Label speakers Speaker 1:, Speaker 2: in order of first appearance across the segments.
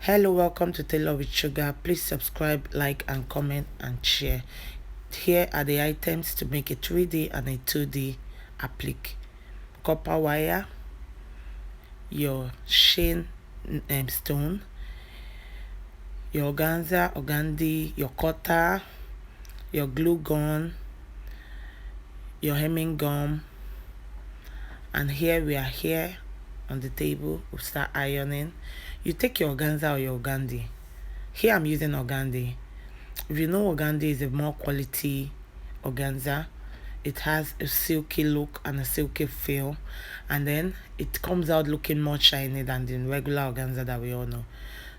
Speaker 1: Hello, welcome to Tailor with Sugar. Please subscribe, like, and comment and share. Here are the items to make a 3D and a 2D applique. Copper wire, your chain stone, your organza, organdi, your cutter, your glue gun, your hemming gum, and here we are here on the table. We'll start ironing. You take your organza or your organdi. Here I'm using organdi. If you know organdi is a more quality organza, it has a silky look and a silky feel, and then it comes out looking more shiny than the regular organza that we all know.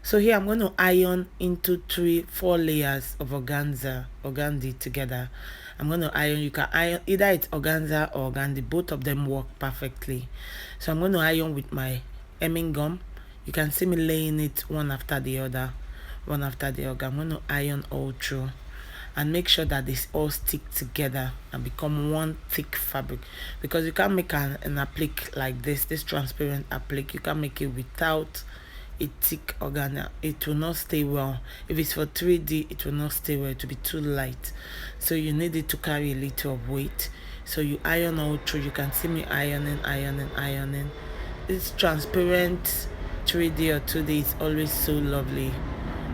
Speaker 1: So here I'm going to iron into 4 layers of organdi together. I'm going to iron. You can iron either it's organza or organdi. Both of them work perfectly. So I'm going to iron with my hemming gum. You can see me laying it one after the other. I'm going to iron all through and make sure that they all stick together and become one thick fabric, because you can't make an applique like this transparent applique. You can't make it without a thick organza. It will not stay well. If it's for 3D, it will not stay well. It will be too light, so you need it to carry a little of weight. So you iron all through. You can see me ironing. This transparent 3D or 2D is always so lovely.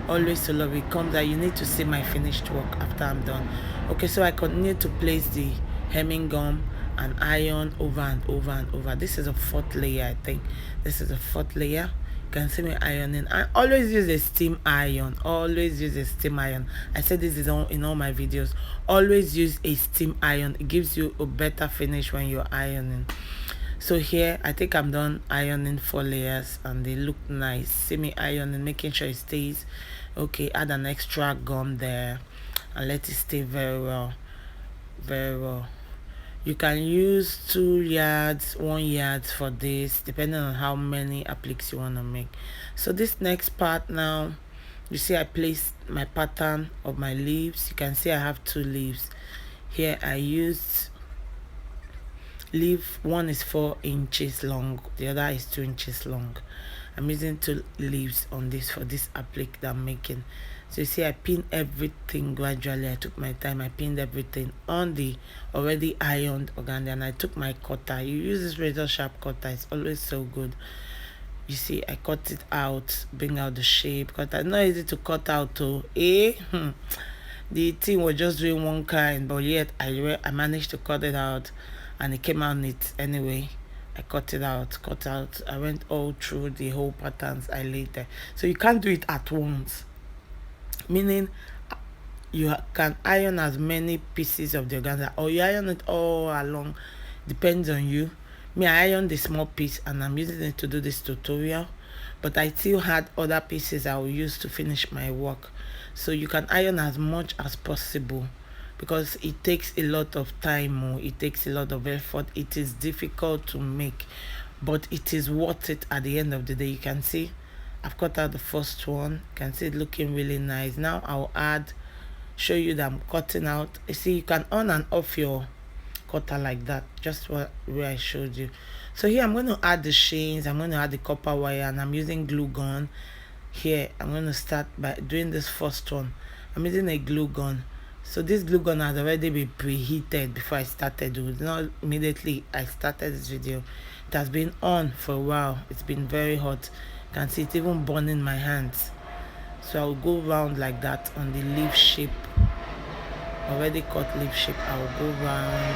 Speaker 1: It comes out. You need to see my finished work after I'm done. Okay, so I continue to place the hemming gum and iron over and over. This is a 4th layer. I think this is a 4th layer. You can see me ironing. I always use a steam iron. I said this is in all my videos. Always use a steam iron. It gives you a better finish when you're ironing. So here I think I'm done ironing 4 layers and they look nice. See me ironing, making sure it stays okay. Add an extra gum there and let it stay very well. You can use 2 yards, 1 yard for this, depending on how many appliques you want to make. So this next part now, you see I placed my pattern of my leaves. You can see I have 2 leaves. Here I used leaf, one is 4 inches long, the other is 2 inches long. I'm using 2 leaves on this for this applique that I'm making. So you see I pinned everything gradually. I took my time. I pinned everything on the already ironed organza, and I took my cutter. You use this razor sharp cutter, it's always so good. You see I cut it out, bring out the shape. Cutter, not easy to cut out though. The thing was just doing one kind, but yet I managed to cut it out and it came out neat anyway. I cut out. I went all through the whole patterns I laid there. So you can't do it at once, meaning you can iron as many pieces of the organza or you iron it all along, depends on you. Me, I ironed the small piece and I'm using it to do this tutorial, but I still had other pieces I will use to finish my work. So you can iron as much as possible, because it takes a lot of time, it takes a lot of effort. It is difficult to make, but it is worth it at the end of the day. You can see I've cut out the first one. You can see it looking really nice. Now I'll show you that I'm cutting out. You see you can on and off your cutter like that, just where I showed you. So here I'm going to add the chains, I'm going to add the copper wire, and I'm using glue gun. Here I'm going to start by doing this first one. I'm using a glue gun. So this glue gun has already been preheated before I started. It was not immediately I started this video. It has been on for a while. It's been very hot. You can see it even burning my hands. So I'll go round like that on the leaf shape. Already cut leaf shape. I will go round.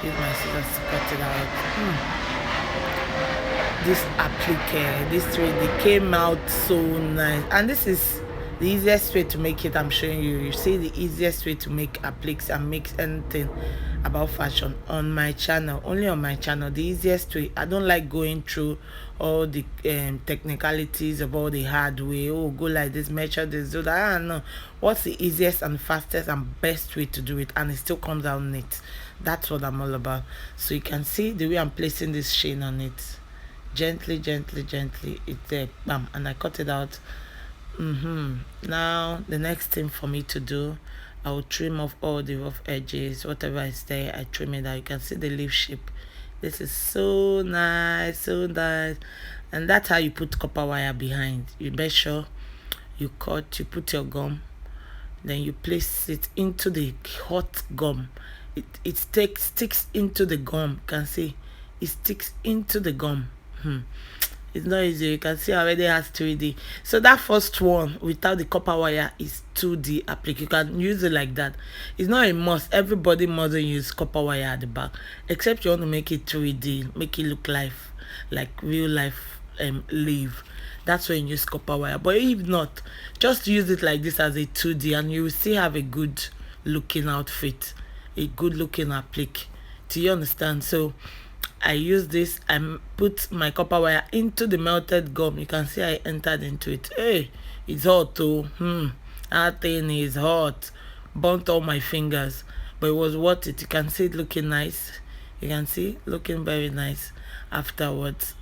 Speaker 1: Use my scissors to cut it out. This applique, this 3D came out so nice, and this is the easiest way to make it. I'm showing you. You see the easiest way to make appliques and make anything about fashion on my channel, only on my channel. The easiest way. I don't like going through all the technicalities of all the hard way. Oh, go like this, measure this, do that. I don't know. What's the easiest and fastest and best way to do it, and it still comes out neat? That's what I'm all about. So you can see the way I'm placing this chain on it, gently. It's there, bam, and I cut it out. Now the next thing for me to do, I will trim off all the rough edges. Whatever is there, I trim it out. You can see the leaf shape. This is so nice, and that's how you put copper wire behind. You make sure you cut, you put your gum, then you place it into the hot gum. Sticks into the gum. You can see it sticks into the gum. It's not easy. You can see already has 3D. So that first one without the copper wire is 2D applique. You can use it like that. It's not a must. Everybody mustn't use copper wire at the back, except you want to make it 3D, make it look like real life leaf. That's when you use copper wire. But if not, just use it like this as a 2D, and you will still have a good looking outfit, a good looking applique. Do you understand? So I use this. I put my copper wire into the melted gum. You can see I entered into it. Hey, it's hot too. That thing is hot. Burnt all my fingers, but it was worth it. You can see it looking nice. You can see looking very nice afterwards.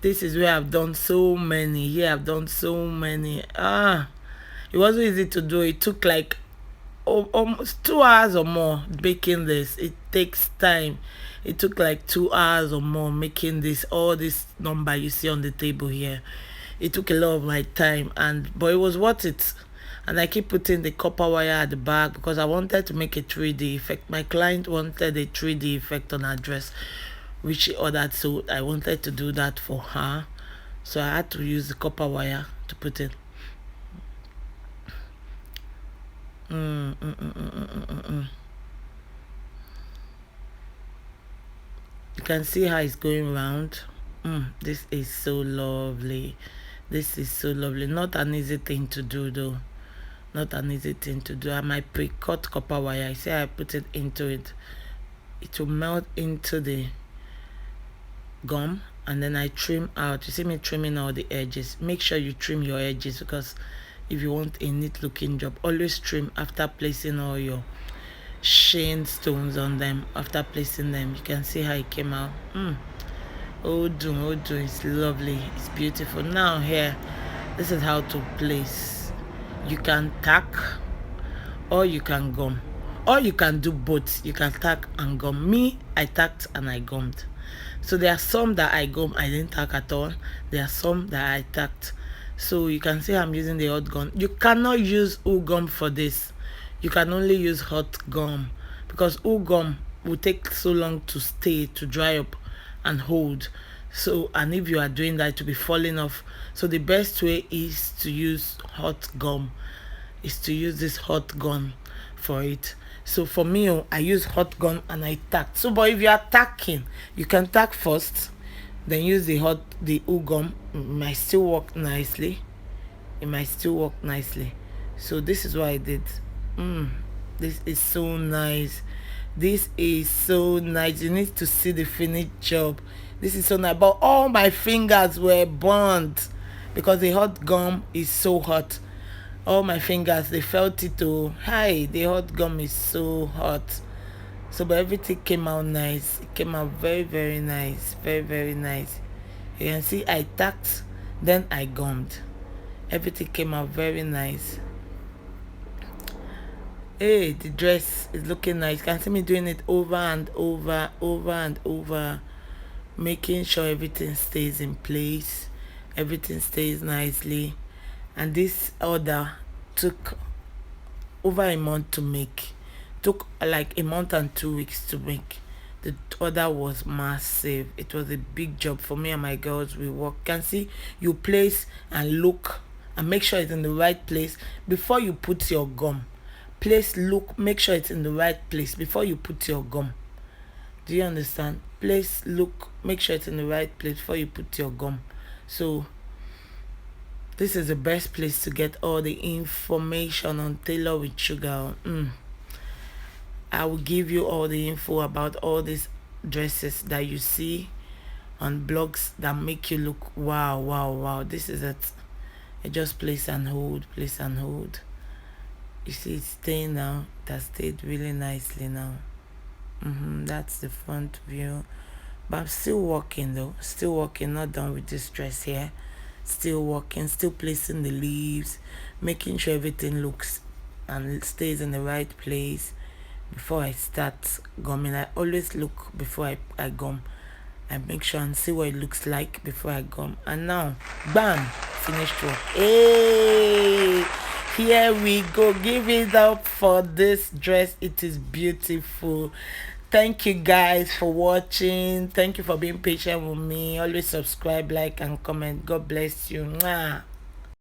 Speaker 1: This is where I've done so many. Here I've done so many. It wasn't easy to do. It took like almost 2 hours or more baking this. It takes time. It took like 2 hours or more making all this number you see on the table here. It took a lot of my time, but it was worth it. And I keep putting the copper wire at the back because I wanted to make a 3D effect. My client wanted a 3D effect on her dress, which she ordered, so I wanted to do that for her. So I had to use the copper wire to put it. You can see how it's going round. This is so lovely. This is so lovely. Not an easy thing to do though. Not an easy thing to do. And my pre-cut copper wire, I say I put it into it. It will melt into the gum, and then I trim out. You see me trimming all the edges. Make sure you trim your edges, because if you want a neat looking job, always trim after placing all your sheen stones on them. After placing them, you can see how it came out. It's lovely, it's beautiful. Now here, this is how to place. You can tack, or you can gum, or you can do both. You can tack and gum. Me, I tacked and I gummed. So there are some that I gum, I didn't tack at all. There are some that I tacked. So you can see I'm using the hot gum. You cannot use wool gum for this. You can only use hot gum, because wool gum will take so long to stay, to dry up and hold. So, and if you are doing that, to be falling off. So the best way is to use hot gum, is to use this hot gum for it. So for me, I use hot gum and I tack. So, but if you are tacking, you can tack first, then use the wool gum. It might still work nicely. So this is what I did. This is so nice. This is so nice. You need to see the finished job. This is so nice. But all my fingers were burnt because the hot gum is so hot. All my fingers, they felt it too. Hi, the hot gum is so hot. So, but everything came out nice. It came out very, very nice. Very, very nice. You can see I tacked, then I gummed. Everything came out very nice. Hey, the dress is looking nice. You can see me doing it over and over, making sure everything stays in place, everything stays nicely. And this order took over a month to make. Took like a month and 2 weeks to make. The order was massive. It was a big job for me and my girls. We work. You can see you place and look and make sure it's in the right place before you put your gum. Place, look, make sure it's in the right place before you put your gum. Do you understand? Place, look, make sure it's in the right place before you put your gum. So this is the best place to get all the information on Tailor with Sugar. I will give you all the info about all these dresses that you see on blogs that make you look wow. This is it. I just place and hold. You see it's staying now. It has stayed really nicely now. That's the front view. But I'm still working though. Not done with this dress here. Still working, still placing the leaves, making sure everything looks and stays in the right place before I start gumming. I always look before I gum. I make sure and see what it looks like before I gum. And now, bam, finished work. Hey, here we go. Give it up for this dress. It is beautiful. Thank you guys for watching. Thank you for being patient with me. Always subscribe, like, and comment. God bless you. Mwah.